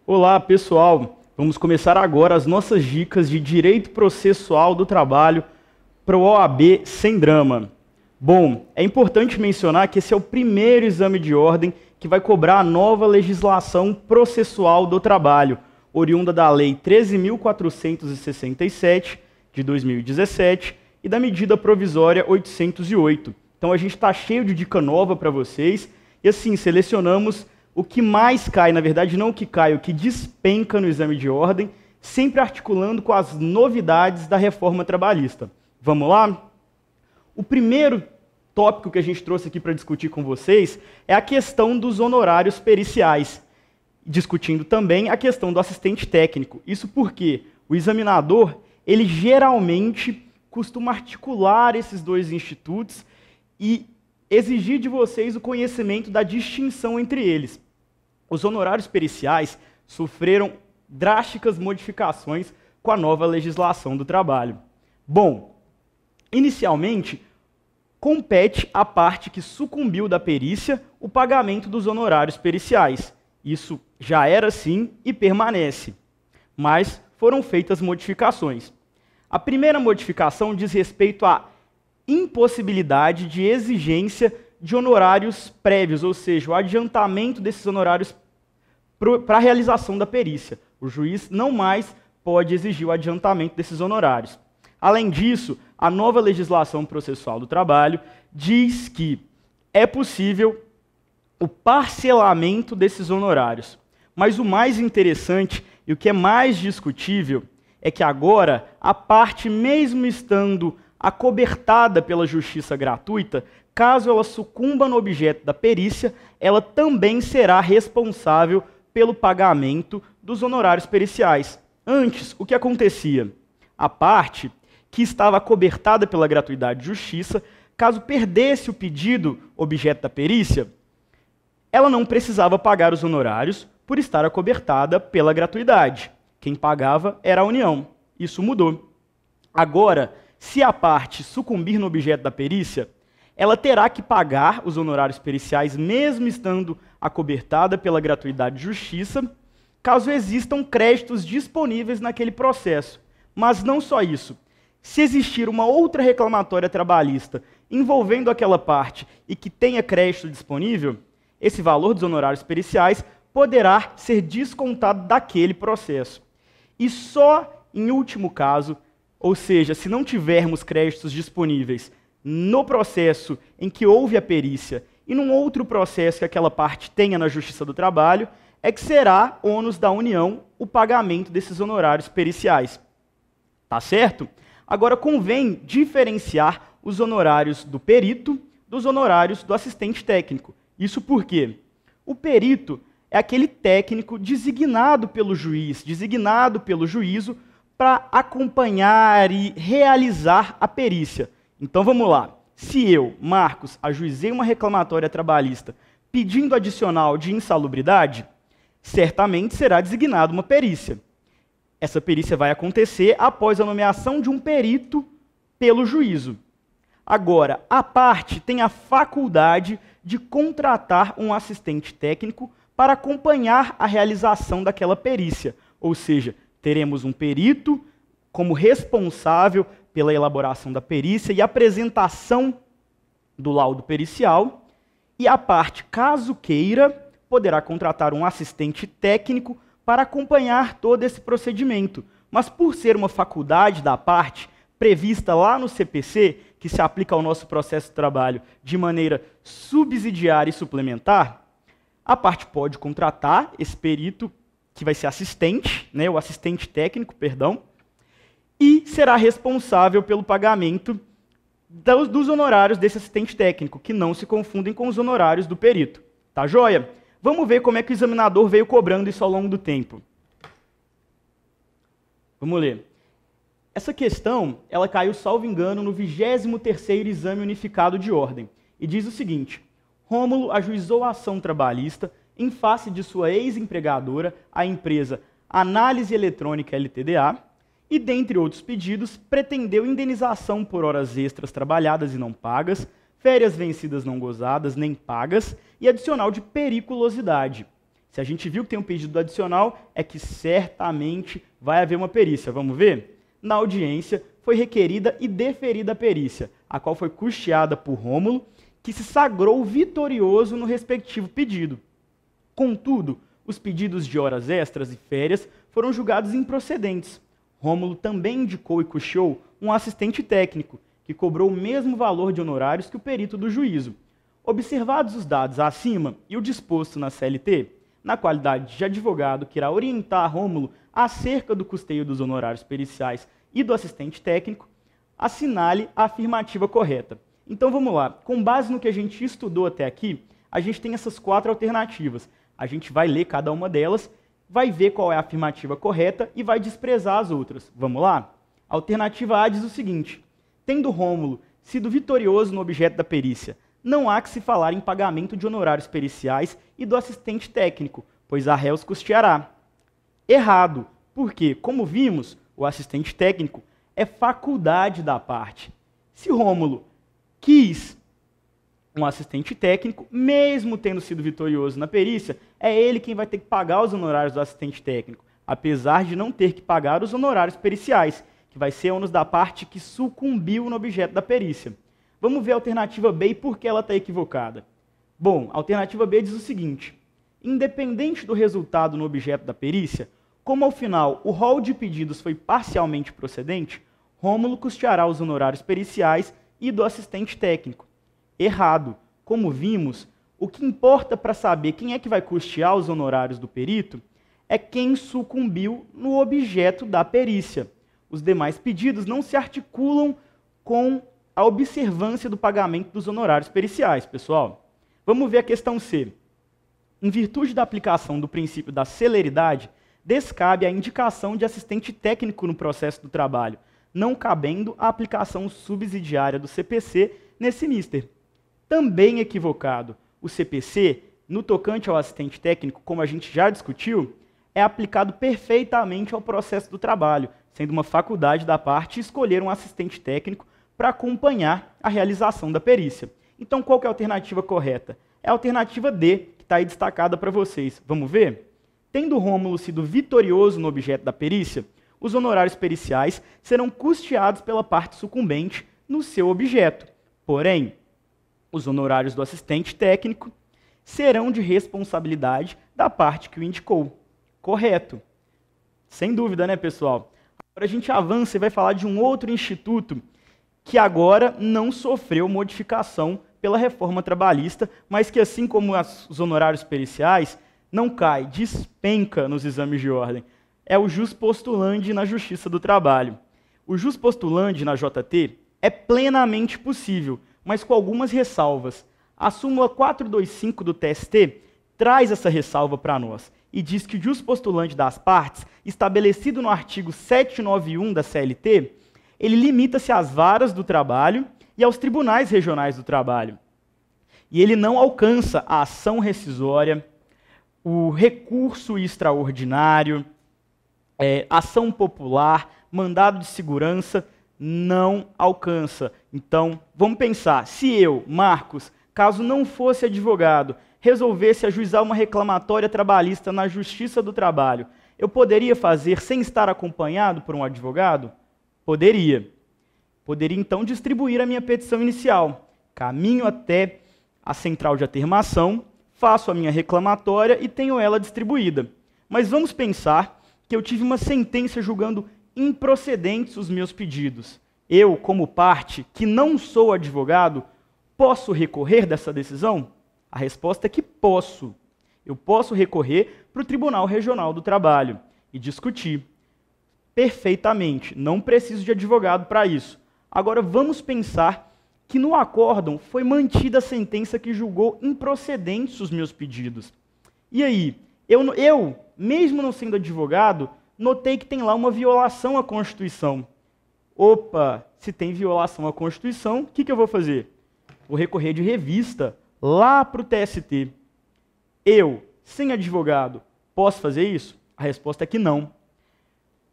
Olá, pessoal! Vamos começar agora as nossas dicas de Direito Processual do Trabalho para o OAB sem drama. Bom, é importante mencionar que esse é o primeiro exame de ordem que vai cobrar a nova legislação processual do trabalho, oriunda da Lei 13.467, de 2017, e da Medida Provisória 808. Então a gente está cheio de dica nova para vocês, e assim, selecionamos o que mais cai, na verdade não o que cai, o que despenca no exame de ordem, sempre articulando com as novidades da reforma trabalhista. Vamos lá? O primeiro tópico que a gente trouxe aqui para discutir com vocês é a questão dos honorários periciais, discutindo também a questão do assistente técnico. Isso porque o examinador, ele geralmente costuma articular esses dois institutos e exigir de vocês o conhecimento da distinção entre eles. Os honorários periciais sofreram drásticas modificações com a nova legislação do trabalho. Bom, inicialmente, compete à parte que sucumbiu da perícia o pagamento dos honorários periciais. Isso já era assim e permanece, mas foram feitas modificações. A primeira modificação diz respeito à impossibilidade de exigência de honorários prévios, ou seja, o adiantamento desses honorários para a realização da perícia. O juiz não mais pode exigir o adiantamento desses honorários. Além disso, a nova legislação processual do trabalho diz que é possível o parcelamento desses honorários. Mas o mais interessante e o que é mais discutível é que agora a parte, mesmo estando acobertada pela justiça gratuita, caso ela sucumba no objeto da perícia, ela também será responsável pelo pagamento dos honorários periciais. Antes, o que acontecia? A parte que estava acobertada pela gratuidade de justiça, caso perdesse o pedido objeto da perícia, ela não precisava pagar os honorários por estar acobertada pela gratuidade. Quem pagava era a União. Isso mudou. Agora, se a parte sucumbir no objeto da perícia, ela terá que pagar os honorários periciais, mesmo estando acobertada pela gratuidade de justiça, caso existam créditos disponíveis naquele processo. Mas não só isso. Se existir uma outra reclamatória trabalhista envolvendo aquela parte e que tenha crédito disponível, esse valor dos honorários periciais poderá ser descontado daquele processo. E só em último caso, ou seja, se não tivermos créditos disponíveis no processo em que houve a perícia e num outro processo que aquela parte tenha na Justiça do Trabalho, é que será ônus da União o pagamento desses honorários periciais. Tá certo? Agora convém diferenciar os honorários do perito dos honorários do assistente técnico. Isso porque o perito é aquele técnico designado pelo juiz, designado pelo juízo para acompanhar e realizar a perícia. Então vamos lá. Se eu, Marcos, ajuizei uma reclamatória trabalhista pedindo adicional de insalubridade, certamente será designada uma perícia. Essa perícia vai acontecer após a nomeação de um perito pelo juízo. Agora, a parte tem a faculdade de contratar um assistente técnico para acompanhar a realização daquela perícia. Ou seja, teremos um perito como responsável pela elaboração da perícia e apresentação do laudo pericial, e a parte, caso queira, poderá contratar um assistente técnico para acompanhar todo esse procedimento. Mas por ser uma faculdade da parte, prevista lá no CPC, que se aplica ao nosso processo de trabalho de maneira subsidiária e suplementar, a parte pode contratar esse perito, que vai ser assistente, né, o assistente técnico, perdão, e será responsável pelo pagamento dos honorários desse assistente técnico, que não se confundem com os honorários do perito. Tá joia? Vamos ver como é que o examinador veio cobrando isso ao longo do tempo. Vamos ler. Essa questão, ela caiu, salvo engano, no 23º Exame Unificado de Ordem, e diz o seguinte: Rômulo ajuizou a ação trabalhista em face de sua ex-empregadora, a empresa Análise Eletrônica LTDA, e, dentre outros pedidos, pretendeu indenização por horas extras trabalhadas e não pagas, férias vencidas não gozadas nem pagas e adicional de periculosidade. Se a gente viu que tem um pedido adicional, é que certamente vai haver uma perícia. Vamos ver? Na audiência, foi requerida e deferida a perícia, a qual foi custeada por Rômulo, que se sagrou vitorioso no respectivo pedido. Contudo, os pedidos de horas extras e férias foram julgados improcedentes. Rômulo também indicou e custeou um assistente técnico, que cobrou o mesmo valor de honorários que o perito do juízo. Observados os dados acima e o disposto na CLT, na qualidade de advogado que irá orientar Rômulo acerca do custeio dos honorários periciais e do assistente técnico, assinale a afirmativa correta. Então vamos lá, com base no que a gente estudou até aqui, a gente tem essas 4 alternativas. A gente vai ler cada uma delas, vai ver qual é a afirmativa correta e vai desprezar as outras. Vamos lá? A alternativa A diz o seguinte: tendo Rômulo sido vitorioso no objeto da perícia, não há que se falar em pagamento de honorários periciais e do assistente técnico, pois a réus custeará. Errado, porque, como vimos, o assistente técnico é faculdade da parte. Se Rômulo quis um assistente técnico, mesmo tendo sido vitorioso na perícia, é ele quem vai ter que pagar os honorários do assistente técnico, apesar de não ter que pagar os honorários periciais, que vai ser ônus da parte que sucumbiu no objeto da perícia. Vamos ver a alternativa B e por que ela está equivocada. Bom, a alternativa B diz o seguinte: independente do resultado no objeto da perícia, como ao final o rol de pedidos foi parcialmente procedente, Rômulo custeará os honorários periciais e do assistente técnico. Errado. Como vimos, o que importa para saber quem é que vai custear os honorários do perito é quem sucumbiu no objeto da perícia. Os demais pedidos não se articulam com a observância do pagamento dos honorários periciais, pessoal. Vamos ver a questão C. Em virtude da aplicação do princípio da celeridade, descabe a indicação de assistente técnico no processo do trabalho, não cabendo a aplicação subsidiária do CPC nesse mister. Também equivocado. O CPC, no tocante ao assistente técnico, como a gente já discutiu, é aplicado perfeitamente ao processo do trabalho, sendo uma faculdade da parte escolher um assistente técnico para acompanhar a realização da perícia. Então, qual que é a alternativa correta? É a alternativa D, que está aí destacada para vocês. Vamos ver? Tendo Rômulo sido vitorioso no objeto da perícia, os honorários periciais serão custeados pela parte sucumbente no seu objeto. Porém, os honorários do assistente técnico serão de responsabilidade da parte que o indicou. Correto. Sem dúvida, né, pessoal? Agora a gente avança e vai falar de um outro instituto que agora não sofreu modificação pela reforma trabalhista, mas que, assim como os honorários periciais, não cai, despenca nos exames de ordem. É o jus postulandi na Justiça do Trabalho. O jus postulandi na JT é plenamente possível, mas com algumas ressalvas. A súmula 425 do TST traz essa ressalva para nós e diz que o jus postulandi das partes, estabelecido no artigo 791 da CLT, ele limita-se às varas do trabalho e aos tribunais regionais do trabalho. E ele não alcança a ação rescisória, o recurso extraordinário, ação popular, mandado de segurança, não alcança. Então, vamos pensar, se eu, Marcos, caso não fosse advogado, resolvesse ajuizar uma reclamatória trabalhista na Justiça do Trabalho, eu poderia fazer sem estar acompanhado por um advogado? Poderia. Poderia, então, distribuir a minha petição inicial. Caminho até a central de atermação, faço a minha reclamatória e tenho ela distribuída. Mas vamos pensar que eu tive uma sentença julgando improcedentes os meus pedidos. Eu, como parte, que não sou advogado, posso recorrer dessa decisão? A resposta é que posso. Eu posso recorrer para o Tribunal Regional do Trabalho e discutir. Perfeitamente, não preciso de advogado para isso. Agora vamos pensar que no acórdão foi mantida a sentença que julgou improcedentes os meus pedidos. E aí, eu, mesmo não sendo advogado, notei que tem lá uma violação à Constituição. Opa, se tem violação à Constituição, o que eu vou fazer? Vou recorrer de revista lá para o TST. Eu, sem advogado, posso fazer isso? A resposta é que não.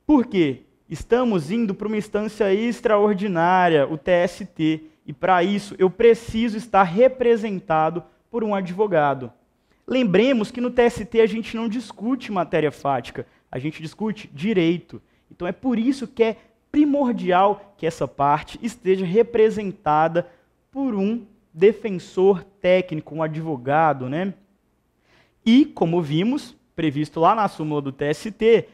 Por quê? Estamos indo para uma instância extraordinária, o TST, e para isso eu preciso estar representado por um advogado. Lembremos que no TST a gente não discute matéria fática, a gente discute direito. Então é por isso que é primordial que essa parte esteja representada por um defensor técnico, um advogado, né? E, como vimos, previsto lá na súmula do TST,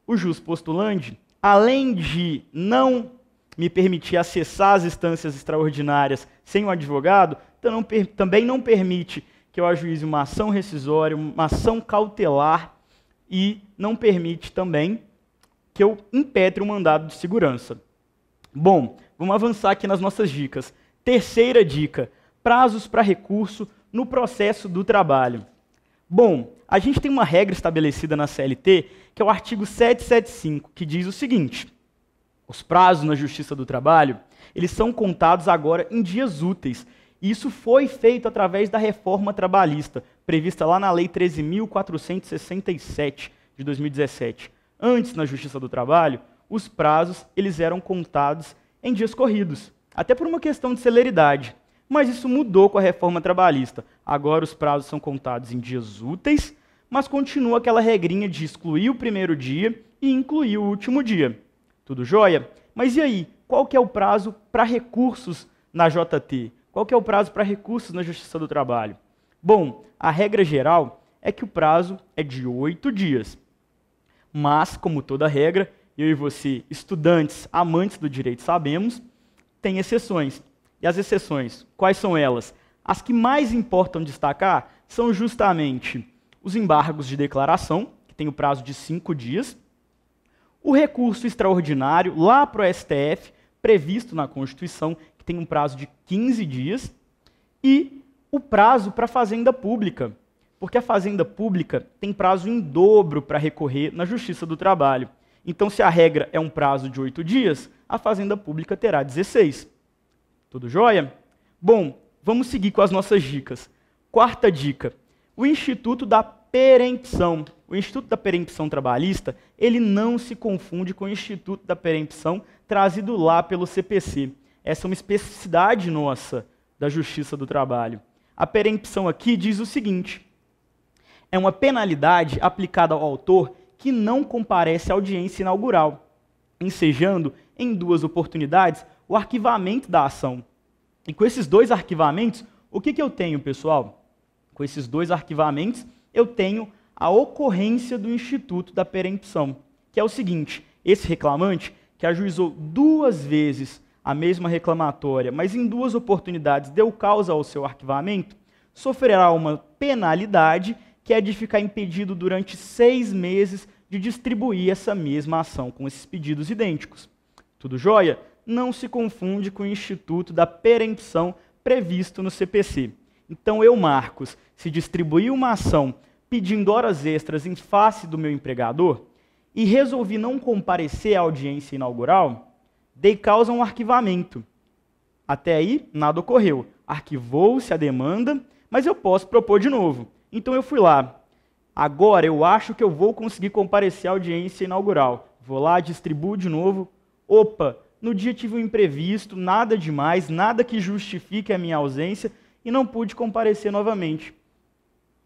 o jus postulante, além de não me permitir acessar as instâncias extraordinárias sem um advogado, também não permite que eu ajuize uma ação rescisória, uma ação cautelar e não permite também que eu impetre um mandado de segurança. Bom, vamos avançar aqui nas nossas dicas. Terceira dica, prazos para recurso no processo do trabalho. Bom, a gente tem uma regra estabelecida na CLT, que é o artigo 775, que diz o seguinte: os prazos na Justiça do Trabalho, eles são contados agora em dias úteis. E isso foi feito através da reforma trabalhista, prevista lá na Lei 13.467 de 2017. Antes, na Justiça do Trabalho, os prazos eles eram contados em dias corridos, até por uma questão de celeridade. Mas isso mudou com a reforma trabalhista. Agora os prazos são contados em dias úteis, mas continua aquela regrinha de excluir o primeiro dia e incluir o último dia. Tudo jóia? Mas e aí? Qual que é o prazo para recursos na JT? Qual que é o prazo para recursos na Justiça do Trabalho? Bom, a regra geral é que o prazo é de 8 dias. Mas, como toda regra, eu e você, estudantes, amantes do direito, sabemos, tem exceções. E as exceções, quais são elas? As que mais importam destacar são justamente os embargos de declaração, que tem o prazo de 5 dias, o recurso extraordinário lá para o STF, previsto na Constituição, que tem um prazo de 15 dias, e o prazo para a Fazenda Pública, porque a Fazenda Pública tem prazo em dobro para recorrer na Justiça do Trabalho. Então, se a regra é um prazo de 8 dias, a Fazenda Pública terá 16. Tudo jóia? Bom, vamos seguir com as nossas dicas. Quarta dica, o Instituto da Perempção. O Instituto da Perempção Trabalhista, ele não se confunde com o Instituto da Perempção trazido lá pelo CPC. Essa é uma especificidade nossa da Justiça do Trabalho. A perempção aqui diz o seguinte: é uma penalidade aplicada ao autor que não comparece à audiência inaugural, ensejando, em 2 oportunidades, o arquivamento da ação. E com esses 2 arquivamentos, o que eu tenho, pessoal? Com esses 2 arquivamentos, eu tenho a ocorrência do Instituto da Perempção, que é o seguinte: esse reclamante, que ajuizou 2 vezes a mesma reclamatória, mas em 2 oportunidades deu causa ao seu arquivamento, sofrerá uma penalidade que é de ficar impedido durante 6 meses de distribuir essa mesma ação com esses pedidos idênticos. Tudo jóia? Não se confunde com o Instituto da Perempção previsto no CPC. Então eu, Marcos, se distribuir uma ação pedindo horas extras em face do meu empregador e resolvi não comparecer à audiência inaugural, dei causa a um arquivamento. Até aí, nada ocorreu. Arquivou-se a demanda, mas eu posso propor de novo. Então eu fui lá. Agora eu acho que eu vou conseguir comparecer à audiência inaugural. Vou lá, distribuo de novo. Opa, no dia tive um imprevisto, nada demais, nada que justifique a minha ausência e não pude comparecer novamente.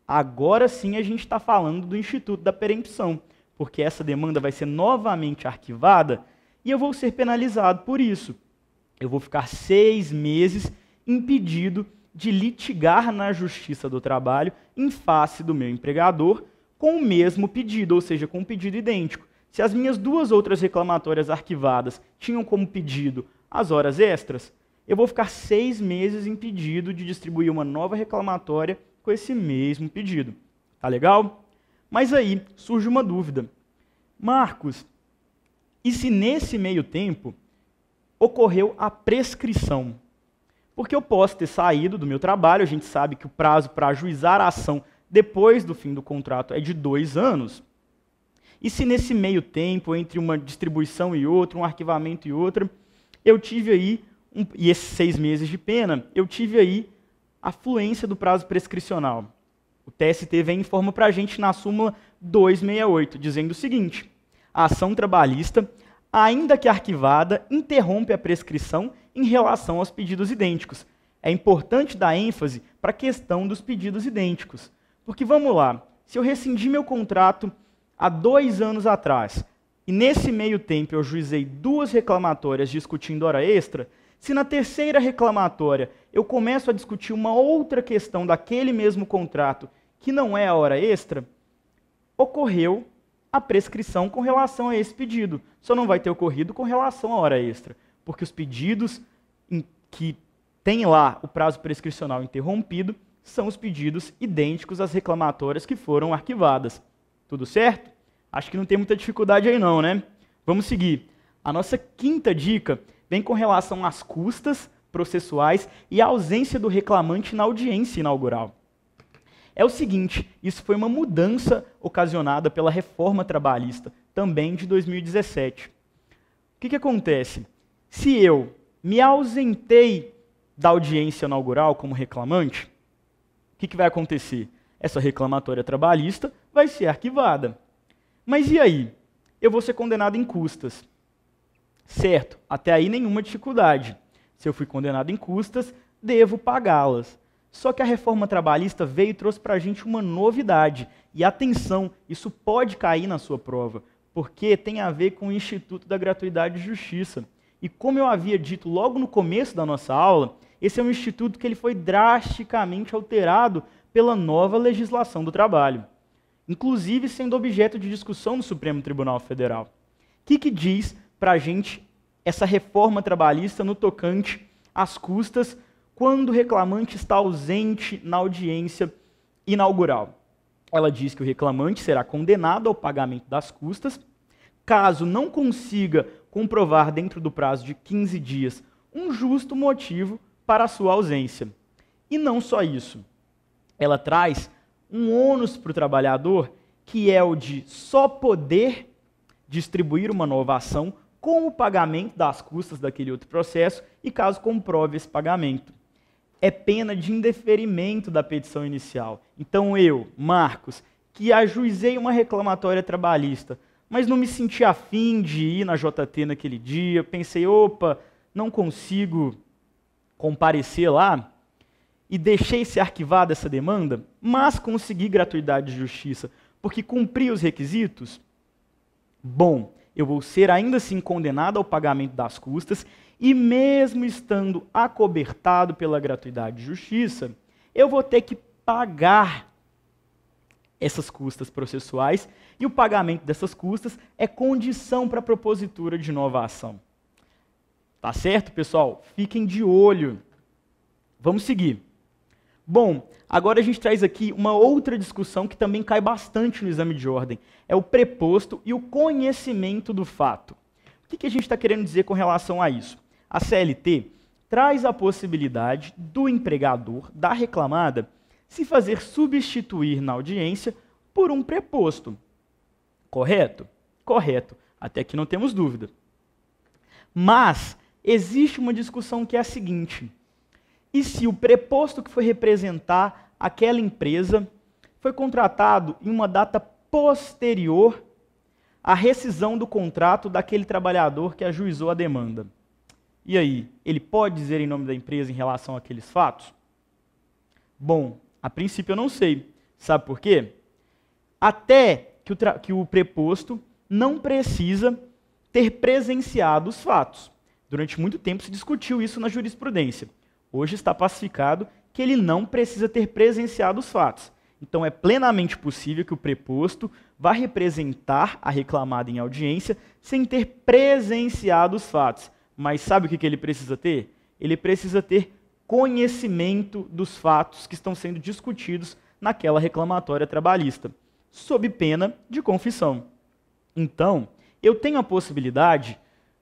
Agora sim a gente está falando do Instituto da Perempção, porque essa demanda vai ser novamente arquivada e eu vou ser penalizado por isso. Eu vou ficar 6 meses impedido de litigar na Justiça do Trabalho em face do meu empregador com o mesmo pedido, ou seja, com um pedido idêntico. Se as minhas 2 outras reclamatórias arquivadas tinham como pedido as horas extras, eu vou ficar 6 meses impedido de distribuir uma nova reclamatória com esse mesmo pedido. Tá legal? Mas aí surge uma dúvida. Marcos, e se nesse meio tempo ocorreu a prescrição? Porque eu posso ter saído do meu trabalho, a gente sabe que o prazo para ajuizar a ação depois do fim do contrato é de 2 anos. E se nesse meio tempo, entre uma distribuição e outra, um arquivamento e outra, eu tive aí, e esses 6 meses de pena, eu tive aí a fluência do prazo prescricional. O TST vem e informa para a gente na súmula 268, dizendo o seguinte: a ação trabalhista, ainda que arquivada, interrompe a prescrição em relação aos pedidos idênticos. É importante dar ênfase para a questão dos pedidos idênticos, Porque vamos lá, se eu rescindi meu contrato há 2 anos atrás, e nesse meio tempo eu ajuizei 2 reclamatórias discutindo hora extra, se na terceira reclamatória eu começo a discutir uma outra questão daquele mesmo contrato, que não é a hora extra, ocorreu a prescrição com relação a esse pedido. Só não vai ter ocorrido com relação à hora extra, porque os pedidos que têm lá o prazo prescricional interrompido são os pedidos idênticos às reclamatórias que foram arquivadas. Tudo certo? Acho que não tem muita dificuldade aí não, né? Vamos seguir. A nossa quinta dica vem com relação às custas processuais e à ausência do reclamante na audiência inaugural. É o seguinte, isso foi uma mudança ocasionada pela reforma trabalhista, também de 2017. O que acontece? Se eu me ausentei da audiência inaugural como reclamante, o que vai acontecer? Essa reclamatória trabalhista vai ser arquivada. Mas e aí? Eu vou ser condenado em custas. Certo, até aí nenhuma dificuldade. Se eu fui condenado em custas, devo pagá-las. Só que a reforma trabalhista veio e trouxe para a gente uma novidade. E atenção, isso pode cair na sua prova, porque tem a ver com o Instituto da Gratuidade e Justiça. E como eu havia dito logo no começo da nossa aula, esse é um instituto que ele foi drasticamente alterado pela nova legislação do trabalho, inclusive sendo objeto de discussão no Supremo Tribunal Federal. O que diz para a gente essa reforma trabalhista no tocante às custas quando o reclamante está ausente na audiência inaugural? Ela diz que o reclamante será condenado ao pagamento das custas, caso não consiga comprovar dentro do prazo de 15 dias um justo motivo para a sua ausência. E não só isso. Ela traz um ônus para o trabalhador, que é o de só poder distribuir uma nova ação com o pagamento das custas daquele outro processo e caso comprove esse pagamento. É pena de indeferimento da petição inicial. Então eu, Marcos, que ajuizei uma reclamatória trabalhista, mas não me senti afim de ir na JT naquele dia, pensei, opa, não consigo comparecer lá, e deixei ser arquivada essa demanda, mas consegui gratuidade de justiça, porque cumpri os requisitos, bom, eu vou ser ainda assim condenado ao pagamento das custas, e mesmo estando acobertado pela gratuidade de justiça, eu vou ter que pagar essas custas processuais, e o pagamento dessas custas é condição para a propositura de nova ação. Tá certo, pessoal? Fiquem de olho. Vamos seguir. Bom, agora a gente traz aqui uma outra discussão que também cai bastante no exame de ordem. É o preposto e o conhecimento do fato. O que a gente está querendo dizer com relação a isso? A CLT traz a possibilidade do empregador, da reclamada, se fazer substituir na audiência por um preposto. Correto? Correto. Até aqui não temos dúvida. Mas existe uma discussão que é a seguinte: e se o preposto que foi representar aquela empresa foi contratado em uma data posterior à rescisão do contrato daquele trabalhador que ajuizou a demanda? E aí, ele pode dizer em nome da empresa em relação àqueles fatos? Bom, a princípio eu não sei. Sabe por quê? Até que o preposto não precisa ter presenciado os fatos. Durante muito tempo se discutiu isso na jurisprudência. Hoje está pacificado que ele não precisa ter presenciado os fatos. Então é plenamente possível que o preposto vá representar a reclamada em audiência sem ter presenciado os fatos. Mas sabe o que ele precisa ter? Ele precisa ter conhecimento dos fatos que estão sendo discutidos naquela reclamatória trabalhista, sob pena de confissão. Então, eu tenho a possibilidade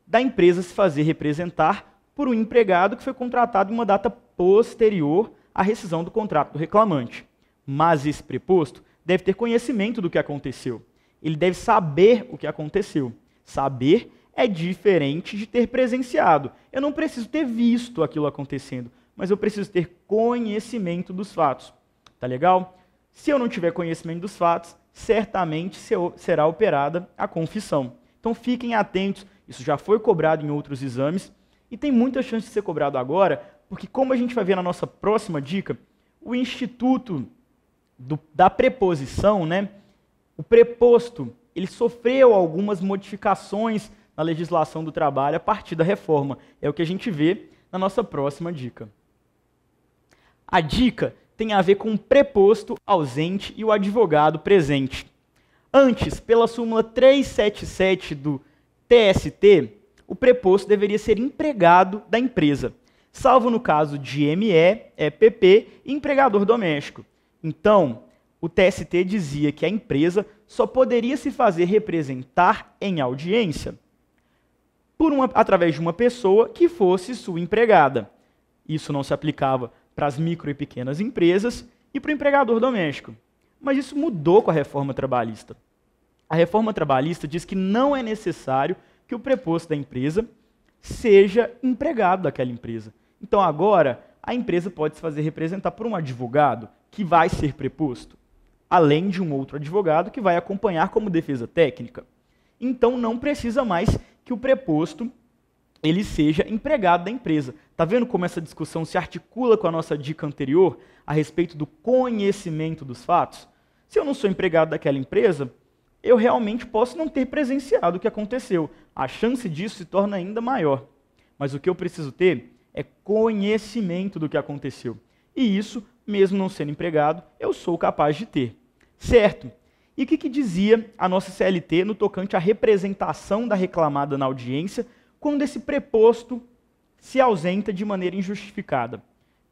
da empresa se fazer representar por um empregado que foi contratado em uma data posterior à rescisão do contrato do reclamante. Mas esse preposto deve ter conhecimento do que aconteceu. Ele deve saber o que aconteceu. Saber é diferente de ter presenciado. Eu não preciso ter visto aquilo acontecendo, mas eu preciso ter conhecimento dos fatos. Tá legal? Se eu não tiver conhecimento dos fatos, certamente será operada a confissão. Então fiquem atentos, isso já foi cobrado em outros exames e tem muita chance de ser cobrado agora, porque como a gente vai ver na nossa próxima dica, o Instituto da preposição, né? O preposto, ele sofreu algumas modificações na legislação do trabalho a partir da reforma. É o que a gente vê na nossa próxima dica. A dica tem a ver com o preposto ausente e o advogado presente. Antes, pela súmula 377 do TST, o preposto deveria ser empregado da empresa, salvo no caso de ME, EPP e empregador doméstico. Então, o TST dizia que a empresa só poderia se fazer representar em audiência através de uma pessoa que fosse sua empregada. Isso não se aplicava para as micro e pequenas empresas e para o empregador doméstico. Mas isso mudou com a reforma trabalhista. A reforma trabalhista diz que não é necessário que o preposto da empresa seja empregado daquela empresa. Então agora, a empresa pode se fazer representar por um advogado que vai ser preposto, além de um outro advogado que vai acompanhar como defesa técnica. Então não precisa mais que o preposto ele seja empregado da empresa. Está vendo como essa discussão se articula com a nossa dica anterior a respeito do conhecimento dos fatos? Se eu não sou empregado daquela empresa, eu realmente posso não ter presenciado o que aconteceu. A chance disso se torna ainda maior. Mas o que eu preciso ter é conhecimento do que aconteceu. E isso, mesmo não sendo empregado, eu sou capaz de ter. Certo? E o que dizia a nossa CLT no tocante à representação da reclamada na audiência quando esse preposto se ausenta de maneira injustificada?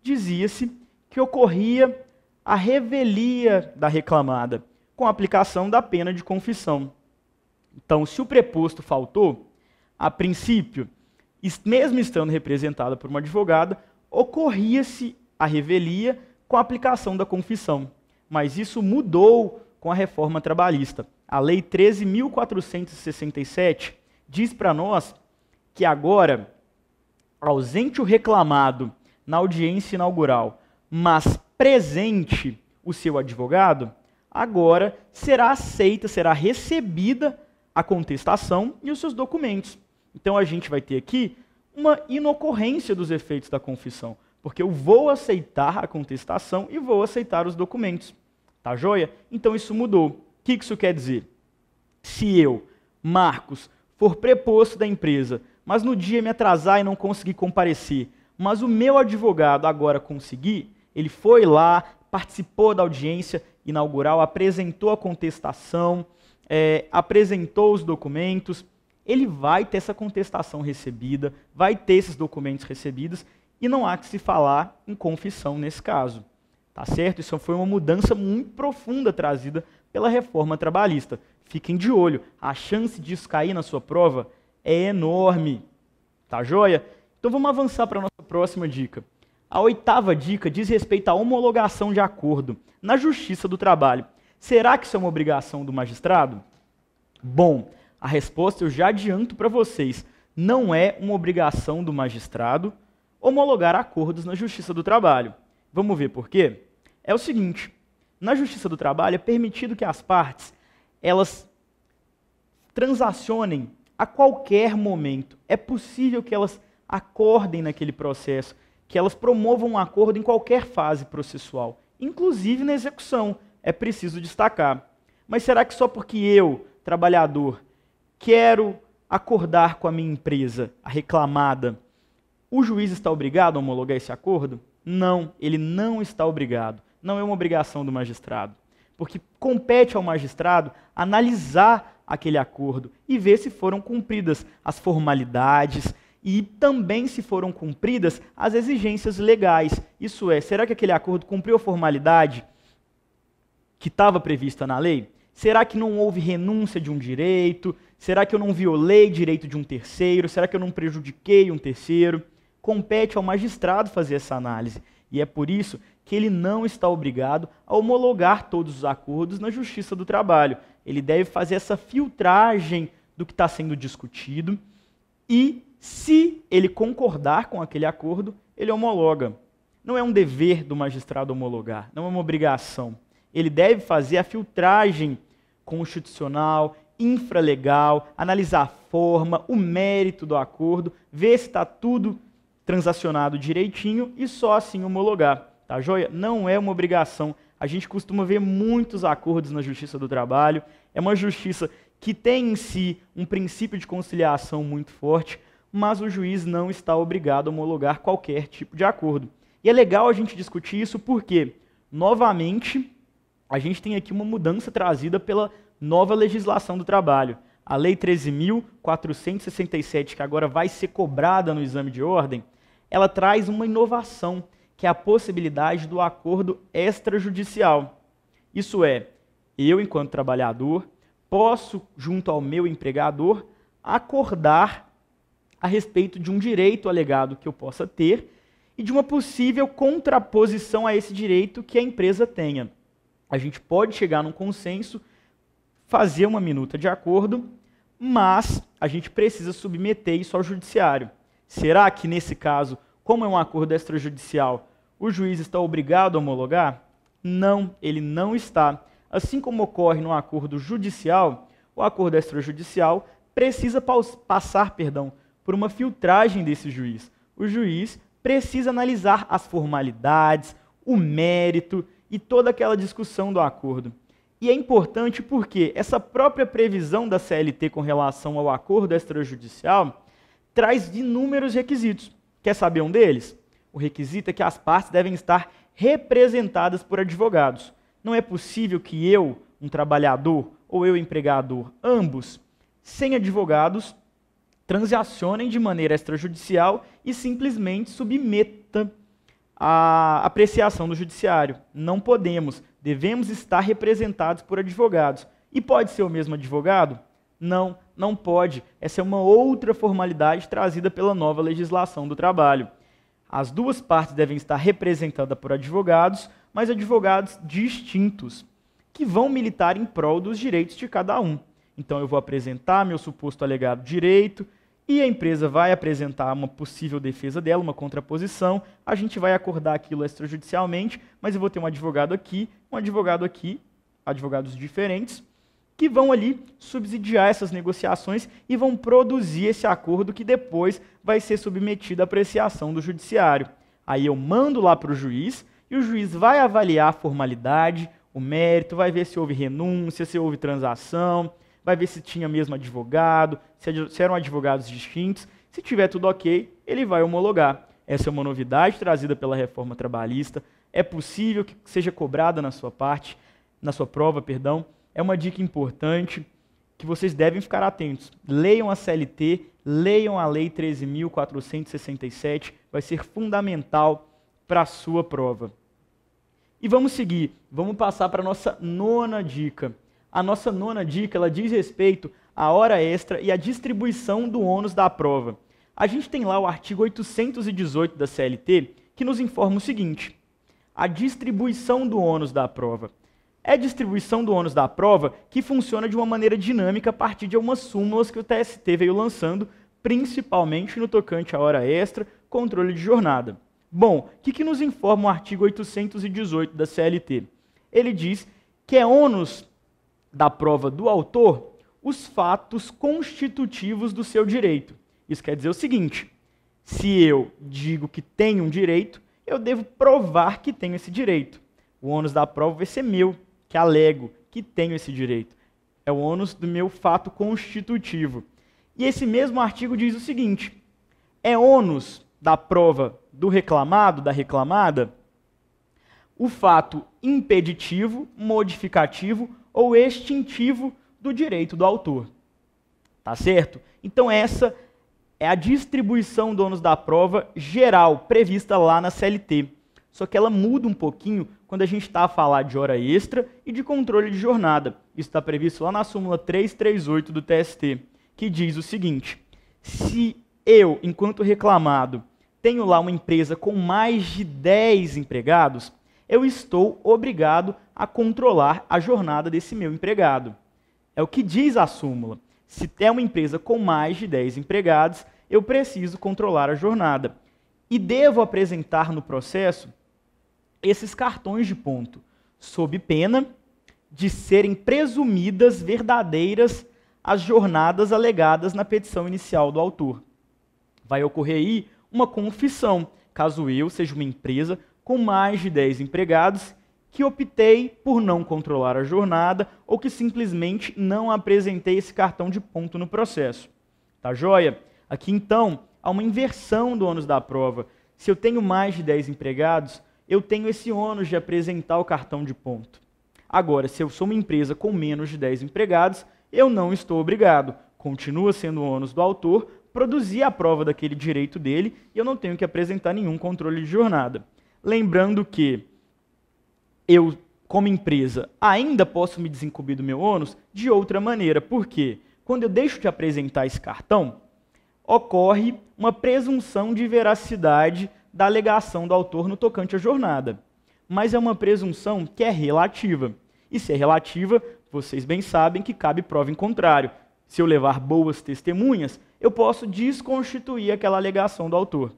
Dizia-se que ocorria a revelia da reclamada, com a aplicação da pena de confissão. Então, se o preposto faltou, a princípio, mesmo estando representada por uma advogada, ocorria-se a revelia com a aplicação da confissão. Mas isso mudou com a reforma trabalhista. A Lei 13.467 diz para nós que agora, ausente o reclamado na audiência inaugural, mas presente o seu advogado, agora será aceita, será recebida a contestação e os seus documentos. Então a gente vai ter aqui uma inocorrência dos efeitos da confissão, porque eu vou aceitar a contestação e vou aceitar os documentos. Tá joia? Então isso mudou. O que isso quer dizer? Se eu, Marcos, for preposto da empresa, mas no dia me atrasar e não conseguir comparecer, mas o meu advogado agora conseguir, ele foi lá, participou da audiência inaugural, apresentou a contestação, apresentou os documentos, ele vai ter essa contestação recebida, vai ter esses documentos recebidos e não há que se falar em confissão nesse caso. Tá certo? Isso foi uma mudança muito profunda trazida pela reforma trabalhista. Fiquem de olho, a chance disso cair na sua prova é enorme. Tá joia? Então vamos avançar para a nossa próxima dica. A 8ª dica diz respeito à homologação de acordo na Justiça do Trabalho. Será que isso é uma obrigação do magistrado? Bom, a resposta eu já adianto para vocês. Não é uma obrigação do magistrado homologar acordos na Justiça do Trabalho. Vamos ver por quê? É o seguinte, na Justiça do Trabalho é permitido que as partes elas transacionem a qualquer momento. É possível que elas acordem naquele processo, que elas promovam um acordo em qualquer fase processual, inclusive na execução, é preciso destacar. Mas será que só porque eu, trabalhador, quero acordar com a minha empresa, a reclamada, o juiz está obrigado a homologar esse acordo? Não, ele não está obrigado. Não é uma obrigação do magistrado. Porque compete ao magistrado analisar aquele acordo e ver se foram cumpridas as formalidades e também se foram cumpridas as exigências legais. Isso é, será que aquele acordo cumpriu a formalidade que estava prevista na lei? Será que não houve renúncia de um direito? Será que eu não violei direito de um terceiro? Será que eu não prejudiquei um terceiro? Compete ao magistrado fazer essa análise. E é por isso que ele não está obrigado a homologar todos os acordos na Justiça do Trabalho. Ele deve fazer essa filtragem do que está sendo discutido e, se ele concordar com aquele acordo, ele homologa. Não é um dever do magistrado homologar, não é uma obrigação. Ele deve fazer a filtragem constitucional, infralegal, analisar a forma, o mérito do acordo, ver se está tudo transacionado direitinho e só assim homologar. Tá joia? Não é uma obrigação A gente costuma ver muitos acordos na Justiça do Trabalho. É uma justiça que tem em si um princípio de conciliação muito forte, mas o juiz não está obrigado a homologar qualquer tipo de acordo. E é legal a gente discutir isso porque, novamente, a gente tem aqui uma mudança trazida pela nova legislação do trabalho. A Lei 13.467, que agora vai ser cobrada no exame de ordem, ela traz uma inovação, que é a possibilidade do acordo extrajudicial. Isso é, eu, enquanto trabalhador, posso, junto ao meu empregador, acordar a respeito de um direito alegado que eu possa ter e de uma possível contraposição a esse direito que a empresa tenha. A gente pode chegar num consenso, fazer uma minuta de acordo, mas a gente precisa submeter isso ao judiciário. Será que, nesse caso, como é um acordo extrajudicial, o juiz está obrigado a homologar? Não, ele não está. Assim como ocorre no acordo judicial, o acordo extrajudicial precisa passar por uma filtragem desse juiz. O juiz precisa analisar as formalidades, o mérito e toda aquela discussão do acordo. E é importante porque essa própria previsão da CLT com relação ao acordo extrajudicial traz inúmeros requisitos. Quer saber um deles? O requisito é que as partes devem estar representadas por advogados. Não é possível que eu, um trabalhador, ou eu, empregador, ambos, sem advogados, transacionem de maneira extrajudicial e simplesmente submeta a apreciação do judiciário. Não podemos. Devemos estar representados por advogados. E pode ser o mesmo advogado? Não, não pode. Essa é uma outra formalidade trazida pela nova legislação do trabalho. As duas partes devem estar representadas por advogados, mas advogados distintos, que vão militar em prol dos direitos de cada um. Então eu vou apresentar meu suposto alegado direito, e a empresa vai apresentar uma possível defesa dela, uma contraposição, a gente vai acordar aquilo extrajudicialmente, mas eu vou ter um advogado aqui, advogados diferentes, que vão ali subsidiar essas negociações e vão produzir esse acordo que depois vai ser submetido à apreciação do judiciário. Aí eu mando lá para o juiz e o juiz vai avaliar a formalidade, o mérito, vai ver se houve renúncia, se houve transação, vai ver se tinha mesmo advogado, se eram advogados distintos. Se tiver tudo ok, ele vai homologar. Essa é uma novidade trazida pela reforma trabalhista. É possível que seja cobrada na sua prova. É uma dica importante que vocês devem ficar atentos. Leiam a CLT, leiam a Lei 13.467, vai ser fundamental para a sua prova. E vamos seguir, vamos passar para a nossa nona dica. A nossa nona dica, ela diz respeito à hora extra e à distribuição do ônus da prova. A gente tem lá o artigo 818 da CLT, que nos informa o seguinte: a distribuição do ônus da prova. É a distribuição do ônus da prova que funciona de uma maneira dinâmica a partir de algumas súmulas que o TST veio lançando, principalmente no tocante à hora extra, controle de jornada. Bom, o que nos informa o artigo 818 da CLT? Ele diz que é ônus da prova do autor os fatos constitutivos do seu direito. Isso quer dizer o seguinte: se eu digo que tenho um direito, eu devo provar que tenho esse direito. O ônus da prova vai ser meu, que alego que tenho esse direito. É o ônus do meu fato constitutivo. E esse mesmo artigo diz o seguinte: é ônus da prova do reclamado, da reclamada, o fato impeditivo, modificativo ou extintivo do direito do autor. Tá certo? Então essa é a distribuição do ônus da prova geral, prevista lá na CLT. Só que ela muda um pouquinho quando a gente está a falar de hora extra e de controle de jornada. Isso está previsto lá na súmula 338 do TST, que diz o seguinte: se eu, enquanto reclamado, tenho lá uma empresa com mais de 10 empregados, eu estou obrigado a controlar a jornada desse meu empregado. É o que diz a súmula. Se tem uma empresa com mais de 10 empregados, eu preciso controlar a jornada. E devo apresentar no processo esses cartões de ponto, sob pena de serem presumidas verdadeiras as jornadas alegadas na petição inicial do autor. Vai ocorrer aí uma confissão, caso eu seja uma empresa com mais de 10 empregados que optei por não controlar a jornada ou que simplesmente não apresentei esse cartão de ponto no processo. Tá joia? Aqui então há uma inversão do ônus da prova. Se eu tenho mais de 10 empregados, eu tenho esse ônus de apresentar o cartão de ponto. Agora, se eu sou uma empresa com menos de 10 empregados, eu não estou obrigado. Continua sendo o ônus do autor produzir a prova daquele direito dele e eu não tenho que apresentar nenhum controle de jornada. Lembrando que eu, como empresa, ainda posso me desincumbir do meu ônus de outra maneira. Por quê? Quando eu deixo de apresentar esse cartão, ocorre uma presunção de veracidade da alegação do autor no tocante à jornada. Mas é uma presunção que é relativa. E se é relativa, vocês bem sabem que cabe prova em contrário. Se eu levar boas testemunhas, eu posso desconstituir aquela alegação do autor.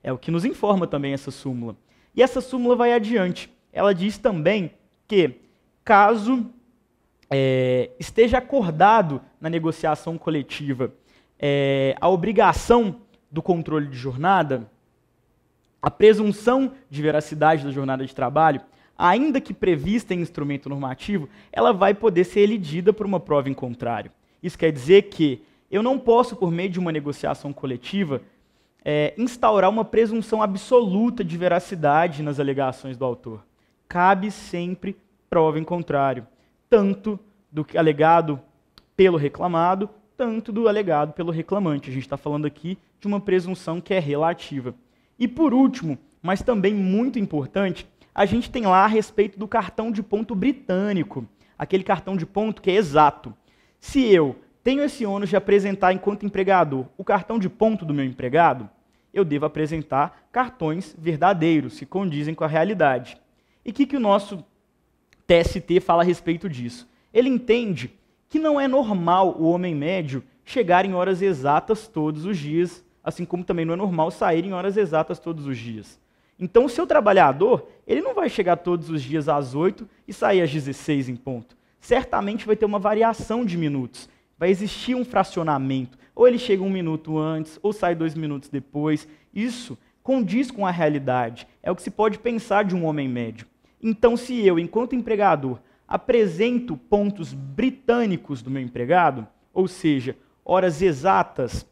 É o que nos informa também essa súmula. E essa súmula vai adiante. Ela diz também que, caso esteja acordado na negociação coletiva a obrigação do controle de jornada, a presunção de veracidade da jornada de trabalho, ainda que prevista em instrumento normativo, ela vai poder ser elidida por uma prova em contrário. Isso quer dizer que eu não posso, por meio de uma negociação coletiva, instaurar uma presunção absoluta de veracidade nas alegações do autor. Cabe sempre prova em contrário, tanto do alegado pelo reclamado, tanto do alegado pelo reclamante. A gente está falando aqui de uma presunção que é relativa. E por último, mas também muito importante, a gente tem lá a respeito do cartão de ponto britânico, aquele cartão de ponto que é exato. Se eu tenho esse ônus de apresentar enquanto empregador o cartão de ponto do meu empregado, eu devo apresentar cartões verdadeiros, que condizem com a realidade. E o que o nosso TST fala a respeito disso? Ele entende que não é normal o homem médio chegar em horas exatas todos os dias, assim como também não é normal sair em horas exatas todos os dias. Então, o seu trabalhador, ele não vai chegar todos os dias às 8 e sair às 16 em ponto. Certamente vai ter uma variação de minutos, vai existir um fracionamento. Ou ele chega 1 minuto antes, ou sai 2 minutos depois. Isso condiz com a realidade. É o que se pode pensar de um homem médio. Então, se eu, enquanto empregador, apresento pontos britânicos do meu empregado, ou seja, horas exatas,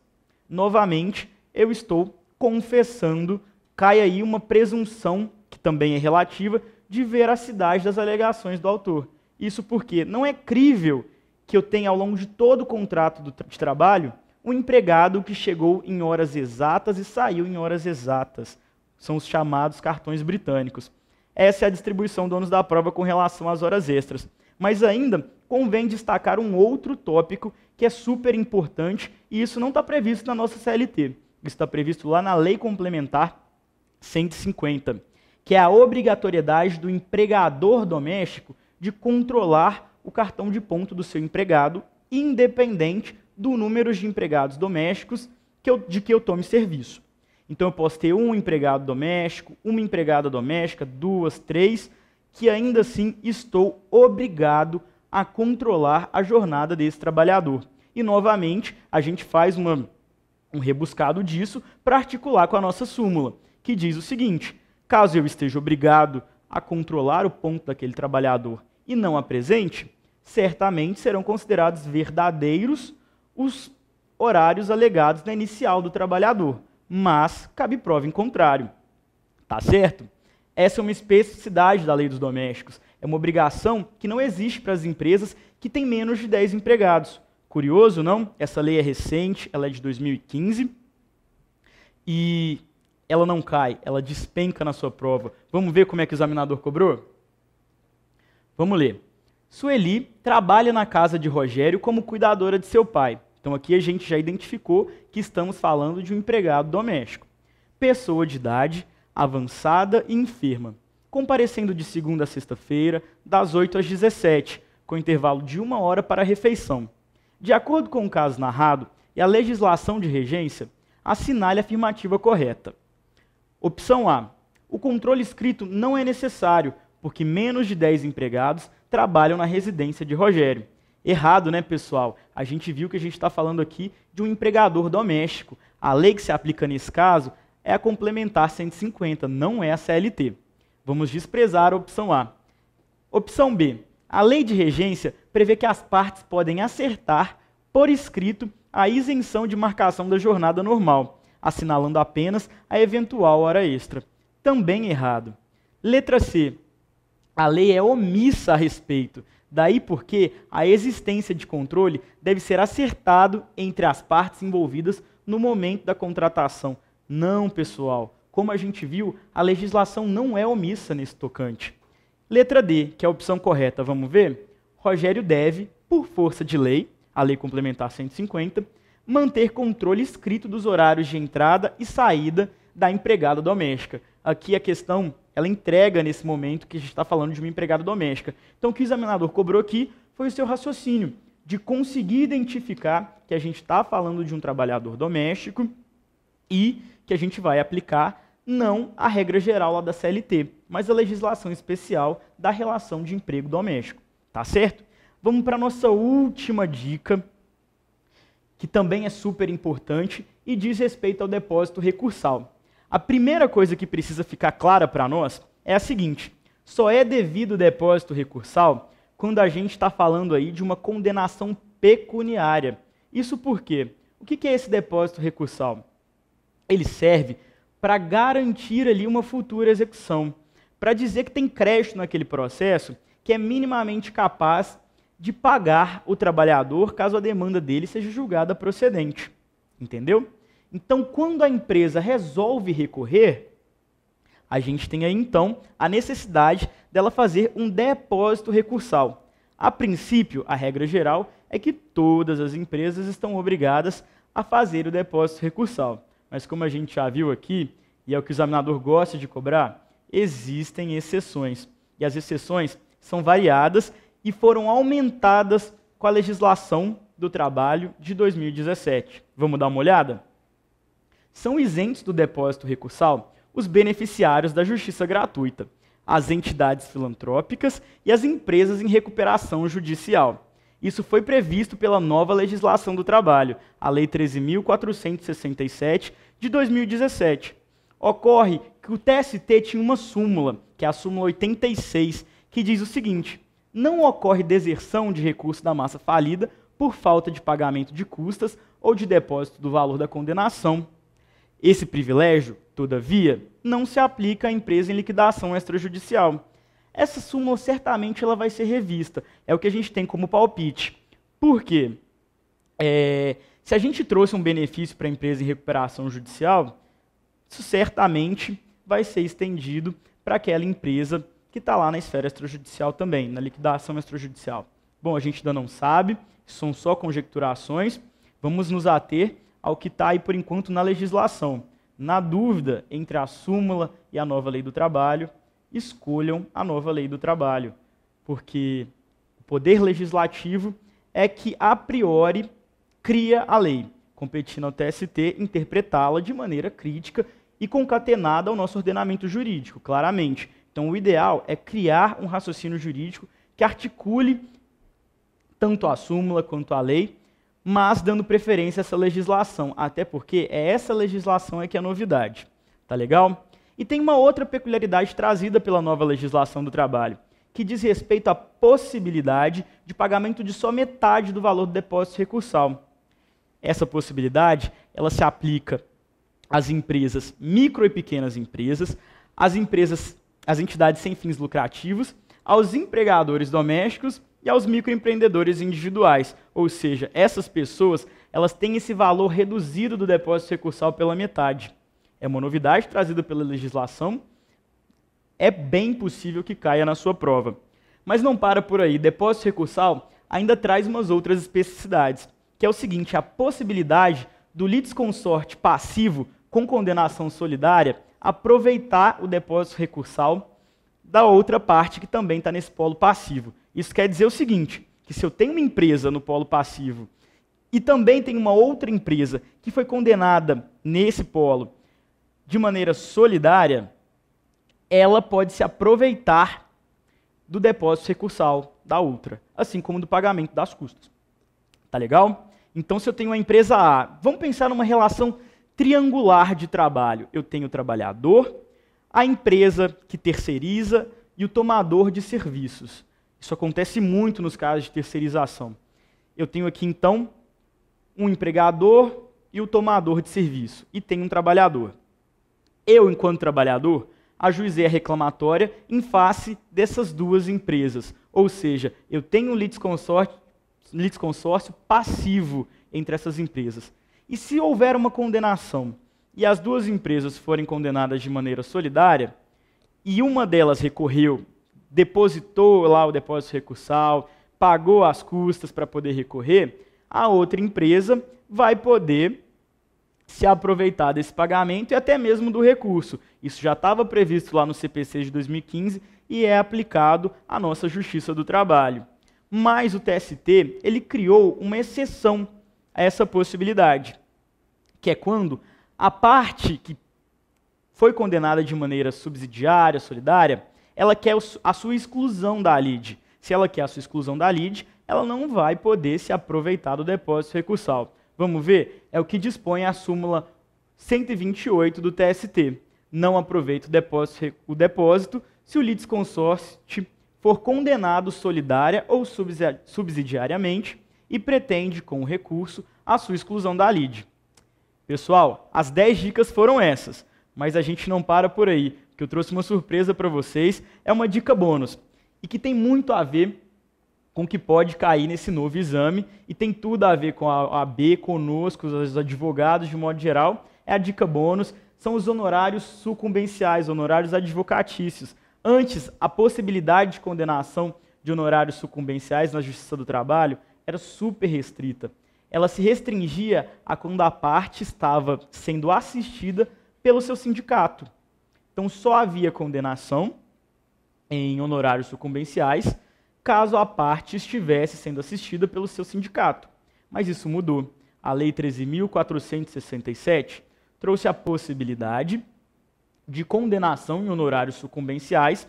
novamente, eu estou confessando, cai aí uma presunção, que também é relativa, de veracidade das alegações do autor. Isso porque não é crível que eu tenha, ao longo de todo o contrato de trabalho, um empregado que chegou em horas exatas e saiu em horas exatas. São os chamados cartões britânicos. Essa é a distribuição do ônus da prova com relação às horas extras. Mas ainda convém destacar um outro tópico que é super importante e isso não está previsto na nossa CLT. Isso está previsto lá na Lei Complementar 150, que é a obrigatoriedade do empregador doméstico de controlar o cartão de ponto do seu empregado, independente do número de empregados domésticos de que eu tome serviço. Então eu posso ter um empregado doméstico, uma empregada doméstica, 2, 3, que ainda assim estou obrigado a controlar a jornada desse trabalhador. E novamente a gente faz um rebuscado disso para articular com a nossa súmula, que diz o seguinte: caso eu esteja obrigado a controlar o ponto daquele trabalhador e não apresente, certamente serão considerados verdadeiros os horários alegados na inicial do trabalhador, mas cabe prova em contrário. Tá certo? Essa é uma especificidade da lei dos domésticos. É uma obrigação que não existe para as empresas que têm menos de 10 empregados. Curioso, não? Essa lei é recente, ela é de 2015 e ela não cai, ela despenca na sua prova. Vamos ver como é que o examinador cobrou? Vamos ler. Sueli trabalha na casa de Rogério como cuidadora de seu pai. Então aqui a gente já identificou que estamos falando de um empregado doméstico. Pessoa de idade avançada e enferma, comparecendo de segunda a sexta-feira, das 8 às 17, com intervalo de 1 hora para a refeição. De acordo com o caso narrado e a legislação de regência, assinale a afirmativa correta. Opção A. O controle escrito não é necessário, porque menos de 10 empregados trabalham na residência de Rogério. Errado, né, pessoal? A gente viu que a gente está falando aqui de um empregador doméstico. A lei que se aplica nesse caso é a Complementar 150, não é a CLT. Vamos desprezar a opção A. Opção B. A lei de regência prevê que as partes podem acertar, por escrito, a isenção de marcação da jornada normal, assinalando apenas a eventual hora extra. Também errado. Letra C. A lei é omissa a respeito. Daí porque a existência de controle deve ser acertado entre as partes envolvidas no momento da contratação. Não, pessoal. Como a gente viu, a legislação não é omissa nesse tocante. Letra D, que é a opção correta, vamos ver? Rogério deve, por força de lei, a Lei Complementar 150, manter controle escrito dos horários de entrada e saída da empregada doméstica. Aqui a questão, ela entrega nesse momento que a gente está falando de uma empregada doméstica. Então o que o examinador cobrou aqui foi o seu raciocínio de conseguir identificar que a gente está falando de um trabalhador doméstico e que a gente vai aplicar não a regra geral lá da CLT, mas a legislação especial da relação de emprego doméstico. Tá certo? Vamos para a nossa última dica, que também é super importante e diz respeito ao depósito recursal. A primeira coisa que precisa ficar clara para nós é a seguinte: só é devido o depósito recursal quando a gente está falando aí de uma condenação pecuniária. Isso por quê? O que é esse depósito recursal? Ele serve para garantir ali uma futura execução, para dizer que tem crédito naquele processo que é minimamente capaz de pagar o trabalhador caso a demanda dele seja julgada procedente. Entendeu? Então, quando a empresa resolve recorrer, a gente tem aí, então, a necessidade dela fazer um depósito recursal. A princípio, a regra geral é que todas as empresas estão obrigadas a fazer o depósito recursal. Mas como a gente já viu aqui, e é o que o examinador gosta de cobrar, existem exceções. E as exceções são variadas e foram aumentadas com a legislação do trabalho de 2017. Vamos dar uma olhada? São isentos do depósito recursal os beneficiários da justiça gratuita, as entidades filantrópicas e as empresas em recuperação judicial. Isso foi previsto pela nova legislação do trabalho, a Lei 13.467 de 2017. Ocorre que o TST tinha uma súmula, que é a súmula 86, que diz o seguinte: não ocorre deserção de recurso da massa falida por falta de pagamento de custas ou de depósito do valor da condenação. Esse privilégio, todavia, não se aplica à empresa em liquidação extrajudicial. Essa súmula certamente ela vai ser revista. É o que a gente tem como palpite. Por quê? Se a gente trouxe um benefício para a empresa em recuperação judicial, isso certamente vai ser estendido para aquela empresa que está lá na esfera extrajudicial também, na liquidação extrajudicial. Bom, a gente ainda não sabe, são só conjecturações. Vamos nos ater ao que está aí por enquanto na legislação. Na dúvida entre a súmula e a nova lei do trabalho, escolham a nova lei do trabalho, porque o poder legislativo é que, a priori, cria a lei, competindo ao TST interpretá-la de maneira crítica e concatenada ao nosso ordenamento jurídico, claramente. Então, o ideal é criar um raciocínio jurídico que articule tanto a súmula quanto a lei, mas dando preferência a essa legislação, até porque essa legislação é que é a novidade. Tá legal? E tem uma outra peculiaridade trazida pela nova legislação do trabalho, que diz respeito à possibilidade de pagamento de só metade do valor do depósito recursal. Essa possibilidade, ela se aplica às empresas micro e pequenas empresas, às entidades sem fins lucrativos, aos empregadores domésticos e aos microempreendedores individuais. Ou seja, essas pessoas, elas têm esse valor reduzido do depósito recursal pela metade. É uma novidade trazida pela legislação, é bem possível que caia na sua prova. Mas não para por aí, depósito recursal ainda traz umas outras especificidades, que é o seguinte: a possibilidade do litisconsorte passivo com condenação solidária aproveitar o depósito recursal da outra parte que também está nesse polo passivo. Isso quer dizer o seguinte, que se eu tenho uma empresa no polo passivo e também tem uma outra empresa que foi condenada nesse polo de maneira solidária, ela pode se aproveitar do depósito recursal da outra, assim como do pagamento das custas. Tá legal? Então, se eu tenho uma empresa A, vamos pensar numa relação triangular de trabalho. Eu tenho o trabalhador, a empresa que terceiriza e o tomador de serviços. Isso acontece muito nos casos de terceirização. Eu tenho aqui, então, um empregador e o tomador de serviço, e tenho um trabalhador. Eu, enquanto trabalhador, ajuizei a reclamatória em face dessas duas empresas. Ou seja, eu tenho um litisconsórcio passivo entre essas empresas. E se houver uma condenação e as duas empresas forem condenadas de maneira solidária, e uma delas recorreu, depositou lá o depósito recursal, pagou as custas para poder recorrer, a outra empresa vai poder se aproveitar desse pagamento e até mesmo do recurso. Isso já estava previsto lá no CPC de 2015 e é aplicado à nossa Justiça do Trabalho. Mas o TST, ele criou uma exceção a essa possibilidade, que é quando a parte que foi condenada de maneira subsidiária, solidária, ela quer a sua exclusão da lide. Se ela quer a sua exclusão da lide, ela não vai poder se aproveitar do depósito recursal. Vamos ver? É o que dispõe a súmula 128 do TST. Não aproveita o depósito se o litisconsórcio for condenado solidária ou subsidiariamente e pretende, com o recurso, a sua exclusão da lide. Pessoal, as 10 dicas foram essas, mas a gente não para por aí, porque eu trouxe uma surpresa para vocês, é uma dica bônus, e que tem muito a ver com o que pode cair nesse novo exame, e tem tudo a ver com a OAB, conosco, os advogados de modo geral. É a dica bônus, são os honorários sucumbenciais, honorários advocatícios. Antes, a possibilidade de condenação de honorários sucumbenciais na Justiça do Trabalho era super restrita. Ela se restringia a quando a parte estava sendo assistida pelo seu sindicato. Então, só havia condenação em honorários sucumbenciais caso a parte estivesse sendo assistida pelo seu sindicato. Mas isso mudou. A Lei 13.467 trouxe a possibilidade de condenação em honorários sucumbenciais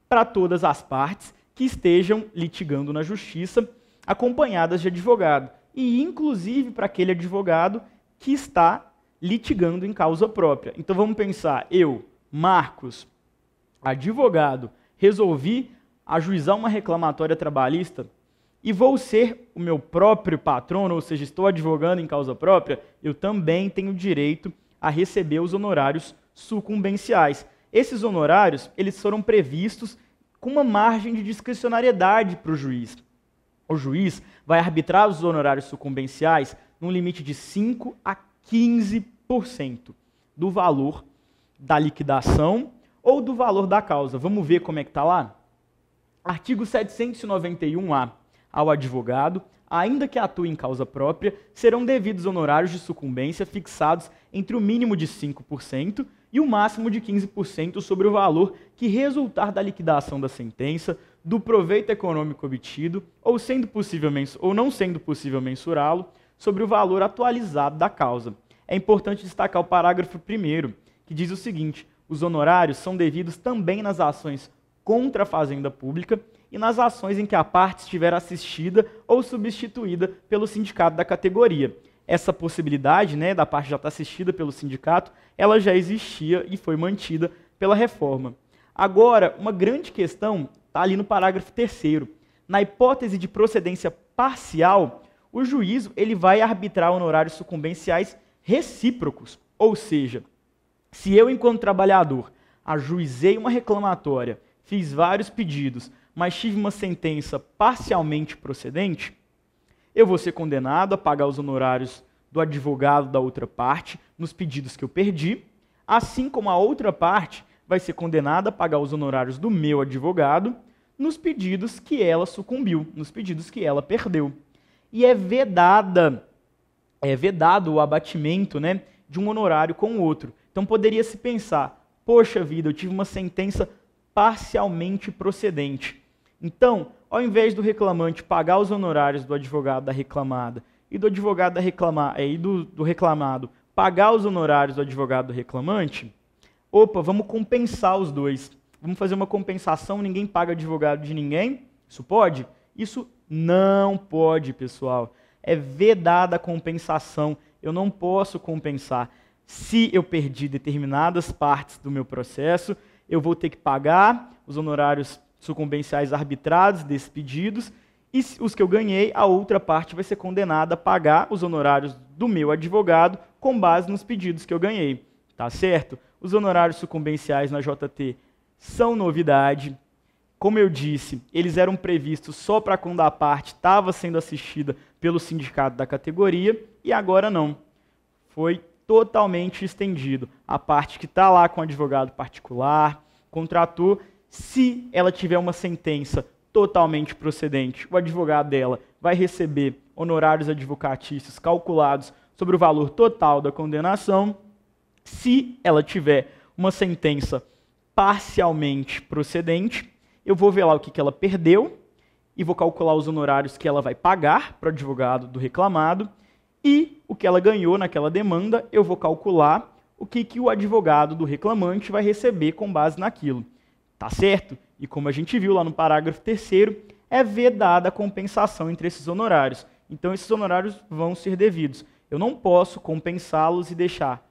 para todas as partes que estejam litigando na justiça, acompanhadas de advogado, e inclusive para aquele advogado que está litigando em causa própria. Então vamos pensar, eu, Marcos, advogado, resolvi ajuizar uma reclamatória trabalhista e vou ser o meu próprio patrono, ou seja, estou advogando em causa própria, eu também tenho direito a receber os honorários sucumbenciais. Esses honorários, eles foram previstos com uma margem de discricionariedade para o juiz. O juiz vai arbitrar os honorários sucumbenciais num limite de 5% a 15% do valor da liquidação ou do valor da causa. Vamos ver como é que está lá? Artigo 791-A. Ao advogado, ainda que atue em causa própria, serão devidos honorários de sucumbência fixados entre o mínimo de 5% e o máximo de 15% sobre o valor que resultar da liquidação da sentença, do proveito econômico obtido, ou não sendo possível mensurá-lo, sobre o valor atualizado da causa. É importante destacar o parágrafo 1º, que diz o seguinte: os honorários são devidos também nas ações contra a fazenda pública e nas ações em que a parte estiver assistida ou substituída pelo sindicato da categoria. Essa possibilidade, da parte já estar assistida pelo sindicato, ela já existia e foi mantida pela reforma. Agora, uma grande questão está ali no parágrafo 3º. Na hipótese de procedência parcial, o juízo ele vai arbitrar honorários sucumbenciais recíprocos. Ou seja, se eu, enquanto trabalhador, ajuizei uma reclamatória, fiz vários pedidos, mas tive uma sentença parcialmente procedente, eu vou ser condenado a pagar os honorários do advogado da outra parte nos pedidos que eu perdi, assim como a outra parte vai ser condenada a pagar os honorários do meu advogado nos pedidos que ela sucumbiu, nos pedidos que ela perdeu. E é vedado o abatimento, de um honorário com o outro. Então poderia se pensar, poxa vida, eu tive uma sentença parcialmente procedente. Então, ao invés do reclamante pagar os honorários do advogado da reclamada e do advogado do reclamado pagar os honorários do advogado do reclamante, vamos compensar os dois. Vamos fazer uma compensação, ninguém paga advogado de ninguém. Isso pode? Isso não pode, pessoal. É vedada a compensação. Eu não posso compensar. Se eu perdi determinadas partes do meu processo, eu vou ter que pagar os honorários sucumbenciais arbitrados desses pedidos, e os que eu ganhei, a outra parte vai ser condenada a pagar os honorários do meu advogado com base nos pedidos que eu ganhei. Tá certo? Os honorários sucumbenciais na JT são novidade. Como eu disse, eles eram previstos só para quando a parte estava sendo assistida pelo sindicato da categoria, e agora não. Foi totalmente estendido. A parte que está lá com advogado particular, contratou, se ela tiver uma sentença totalmente procedente, o advogado dela vai receber honorários advocatícios calculados sobre o valor total da condenação. Se ela tiver uma sentença parcialmente procedente, eu vou ver lá o que ela perdeu e vou calcular os honorários que ela vai pagar para o advogado do reclamado, e o que ela ganhou naquela demanda, eu vou calcular o que o advogado do reclamante vai receber com base naquilo. Tá certo? E como a gente viu lá no parágrafo 3º, é vedada a compensação entre esses honorários. Então esses honorários vão ser devidos. Eu não posso compensá-los e deixar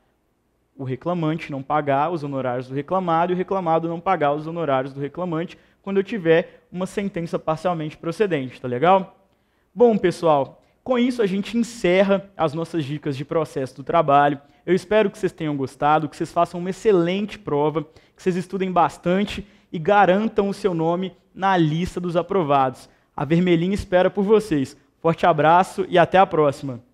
o reclamante não pagar os honorários do reclamado e o reclamado não pagar os honorários do reclamante quando eu tiver uma sentença parcialmente procedente, tá legal? Bom, pessoal, com isso a gente encerra as nossas dicas de processo do trabalho. Eu espero que vocês tenham gostado, que vocês façam uma excelente prova, que vocês estudem bastante e garantam o seu nome na lista dos aprovados. A Vermelhinha espera por vocês. Forte abraço e até a próxima!